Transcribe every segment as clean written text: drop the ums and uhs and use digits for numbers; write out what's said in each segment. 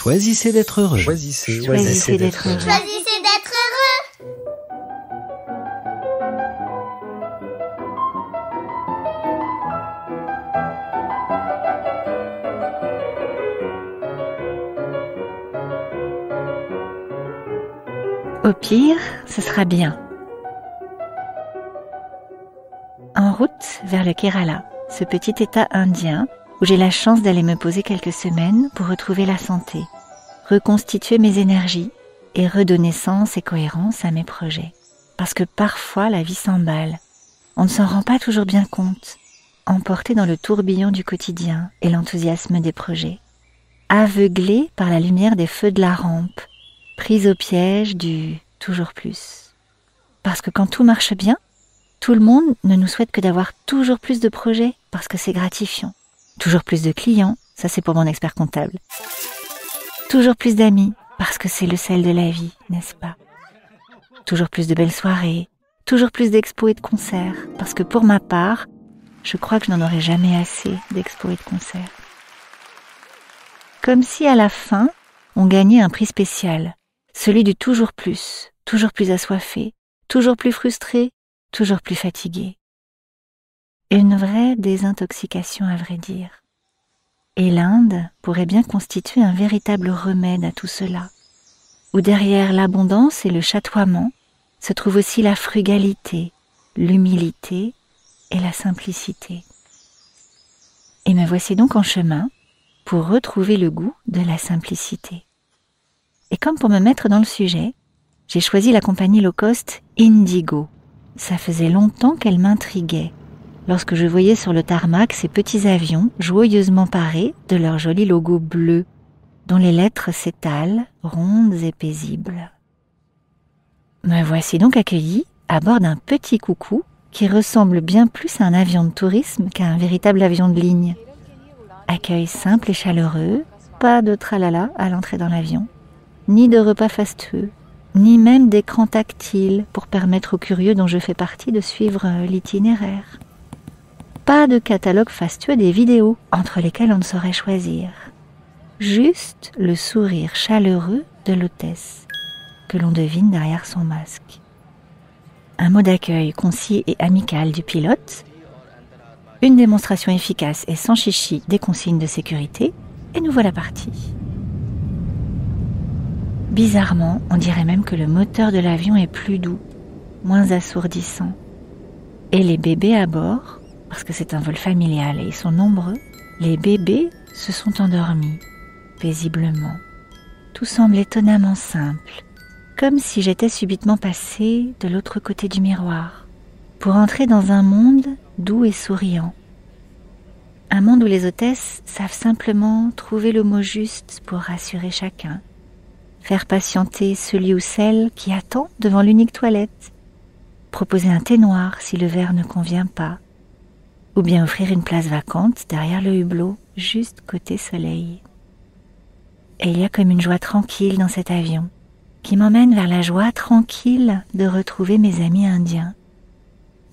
Choisissez d'être heureux. Choisissez d'être heureux. Choisissez d'être heureux. Au pire, ce sera bien. En route vers le Kerala, ce petit état indien où j'ai la chance d'aller me poser quelques semaines pour retrouver la santé, reconstituer mes énergies et redonner sens et cohérence à mes projets. Parce que parfois la vie s'emballe, on ne s'en rend pas toujours bien compte, emporté dans le tourbillon du quotidien et l'enthousiasme des projets, aveuglé par la lumière des feux de la rampe, prise au piège du toujours plus. Parce que quand tout marche bien, tout le monde ne nous souhaite que d'avoir toujours plus de projets parce que c'est gratifiant. Toujours plus de clients, ça c'est pour mon expert comptable. Toujours plus d'amis parce que c'est le sel de la vie, n'est-ce pas? Toujours plus de belles soirées, toujours plus d'expos et de concerts parce que pour ma part, je crois que je n'en aurai jamais assez d'expos et de concerts. Comme si à la fin, on gagnait un prix spécial. Celui du toujours plus assoiffé, toujours plus frustré, toujours plus fatigué. Une vraie désintoxication à vrai dire. Et l'Inde pourrait bien constituer un véritable remède à tout cela, où derrière l'abondance et le chatoiement se trouve aussi la frugalité, l'humilité et la simplicité. Et me voici donc en chemin pour retrouver le goût de la simplicité. Et comme pour me mettre dans le sujet, j'ai choisi la compagnie low cost Indigo. Ça faisait longtemps qu'elle m'intriguait, lorsque je voyais sur le tarmac ces petits avions joyeusement parés de leur joli logo bleu, dont les lettres s'étalent, rondes et paisibles. Me voici donc accueillie à bord d'un petit coucou qui ressemble bien plus à un avion de tourisme qu'à un véritable avion de ligne. Accueil simple et chaleureux, pas de tralala à l'entrée dans l'avion, ni de repas fastueux, ni même d'écran tactile pour permettre aux curieux dont je fais partie de suivre l'itinéraire. Pas de catalogue fastueux des vidéos entre lesquelles on ne saurait choisir. Juste le sourire chaleureux de l'hôtesse, que l'on devine derrière son masque. Un mot d'accueil concis et amical du pilote, une démonstration efficace et sans chichi des consignes de sécurité, et nous voilà partis. Bizarrement, on dirait même que le moteur de l'avion est plus doux, moins assourdissant. Et les bébés à bord, parce que c'est un vol familial et ils sont nombreux, les bébés se sont endormis, paisiblement. Tout semble étonnamment simple, comme si j'étais subitement passée de l'autre côté du miroir, pour entrer dans un monde doux et souriant. Un monde où les hôtesses savent simplement trouver le mot juste pour rassurer chacun, faire patienter celui ou celle qui attend devant l'unique toilette, proposer un thé noir si le verre ne convient pas, ou bien offrir une place vacante derrière le hublot, juste côté soleil. Et il y a comme une joie tranquille dans cet avion, qui m'emmène vers la joie tranquille de retrouver mes amis indiens.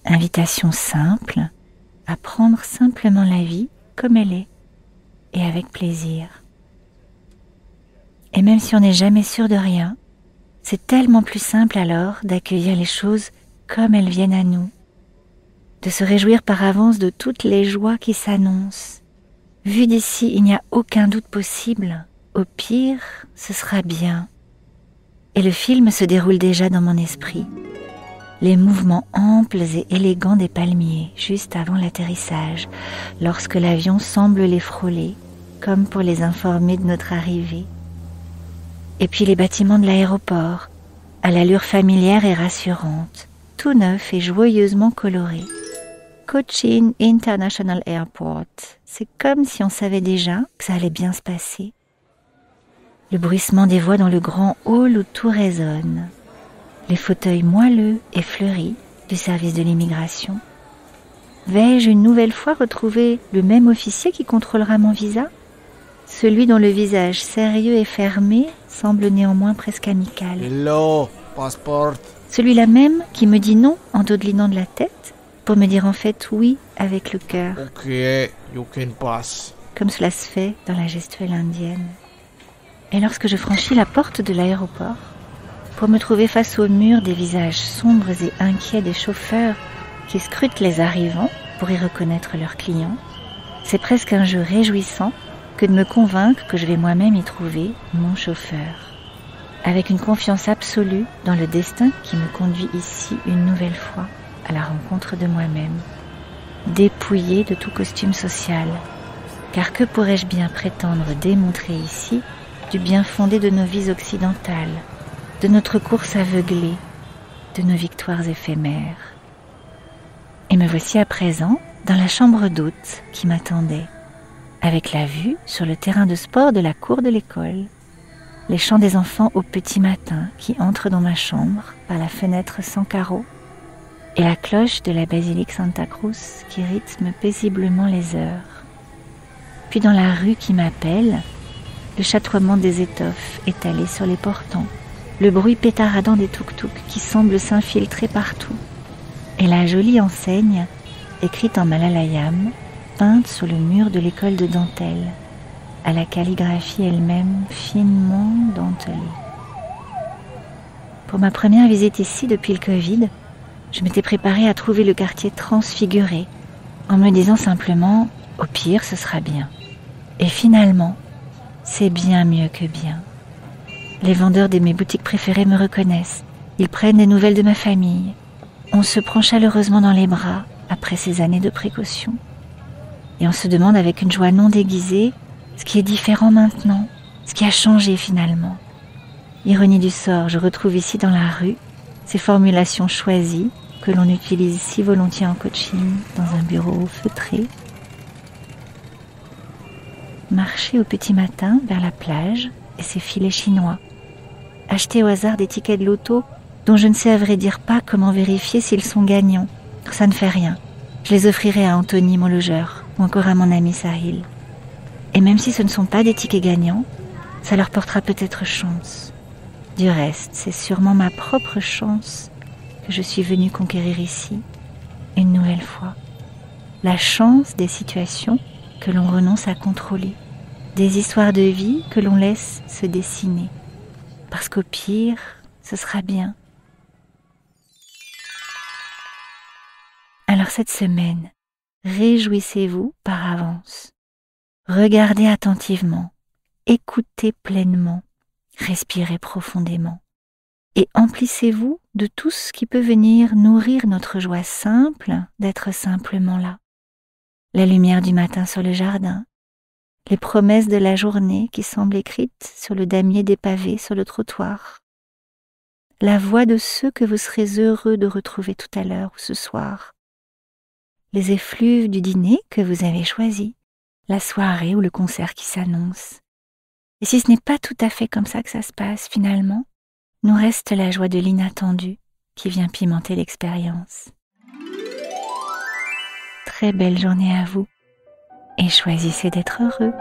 Invitation simple à prendre simplement la vie comme elle est, et avec plaisir. Et même si on n'est jamais sûr de rien, c'est tellement plus simple alors d'accueillir les choses comme elles viennent à nous, de se réjouir par avance de toutes les joies qui s'annoncent. Vu d'ici, il n'y a aucun doute possible. Au pire, ce sera bien. Et le film se déroule déjà dans mon esprit. Les mouvements amples et élégants des palmiers, juste avant l'atterrissage, lorsque l'avion semble les frôler, comme pour les informer de notre arrivée. Et puis les bâtiments de l'aéroport, à l'allure familière et rassurante, tout neuf et joyeusement coloré. Cochin International Airport, c'est comme si on savait déjà que ça allait bien se passer. Le bruissement des voix dans le grand hall où tout résonne. Les fauteuils moelleux et fleuris du service de l'immigration. Vais-je une nouvelle fois retrouver le même officier qui contrôlera mon visa ? Celui dont le visage sérieux et fermé semble néanmoins presque amical. Hello, passport. Celui-là même qui me dit non en dodelinant de la tête pour me dire en fait oui avec le cœur. Ok, you can pass. Comme cela se fait dans la gestuelle indienne. Et lorsque je franchis la porte de l'aéroport, pour me trouver face au mur des visages sombres et inquiets des chauffeurs qui scrutent les arrivants pour y reconnaître leurs clients, c'est presque un jeu réjouissant que de me convaincre que je vais moi-même y trouver mon chauffeur, avec une confiance absolue dans le destin qui me conduit ici une nouvelle fois à la rencontre de moi-même, dépouillée de tout costume social, car que pourrais-je bien prétendre démontrer ici du bien fondé de nos vies occidentales, de notre course aveuglée, de nos victoires éphémères. Et me voici à présent dans la chambre d'hôte qui m'attendait, avec la vue sur le terrain de sport de la cour de l'école, les chants des enfants au petit matin qui entrent dans ma chambre par la fenêtre sans carreaux, et la cloche de la basilique Santa Cruz qui rythme paisiblement les heures. Puis dans la rue qui m'appelle, le chatoiement des étoffes étalées sur les portants, le bruit pétaradant des tuk-tuk qui semble s'infiltrer partout, et la jolie enseigne, écrite en malayalam, peinte sur le mur de l'école de dentelle, à la calligraphie elle-même finement dentelée. Pour ma première visite ici depuis le Covid, je m'étais préparée à trouver le quartier transfiguré, en me disant simplement « au pire, ce sera bien ». Et finalement, c'est bien mieux que bien. Les vendeurs de mes boutiques préférées me reconnaissent, ils prennent des nouvelles de ma famille, on se prend chaleureusement dans les bras après ces années de précaution. Et on se demande avec une joie non déguisée ce qui est différent maintenant, ce qui a changé finalement. Ironie du sort, je retrouve ici dans la rue ces formulations choisies que l'on utilise si volontiers en coaching dans un bureau feutré. Marcher au petit matin vers la plage et ses filets chinois. Acheter au hasard des tickets de loto dont je ne sais à vrai dire pas comment vérifier s'ils sont gagnants. Ça ne fait rien. Je les offrirai à Anthony, mon logeur, ou encore à mon ami Sahil. Et même si ce ne sont pas des tickets gagnants, ça leur portera peut-être chance. Du reste, c'est sûrement ma propre chance que je suis venue conquérir ici, une nouvelle fois. La chance des situations que l'on renonce à contrôler, des histoires de vie que l'on laisse se dessiner. Parce qu'au pire, ce sera bien. Alors cette semaine, réjouissez-vous par avance. Regardez attentivement, écoutez pleinement, respirez profondément et emplissez-vous de tout ce qui peut venir nourrir notre joie simple d'être simplement là. La lumière du matin sur le jardin, les promesses de la journée qui semblent écrites sur le damier des pavés sur le trottoir, la voix de ceux que vous serez heureux de retrouver tout à l'heure ou ce soir, les effluves du dîner que vous avez choisi, la soirée ou le concert qui s'annonce. Et si ce n'est pas tout à fait comme ça que ça se passe finalement, nous reste la joie de l'inattendu qui vient pimenter l'expérience. Très belle journée à vous et choisissez d'être heureux.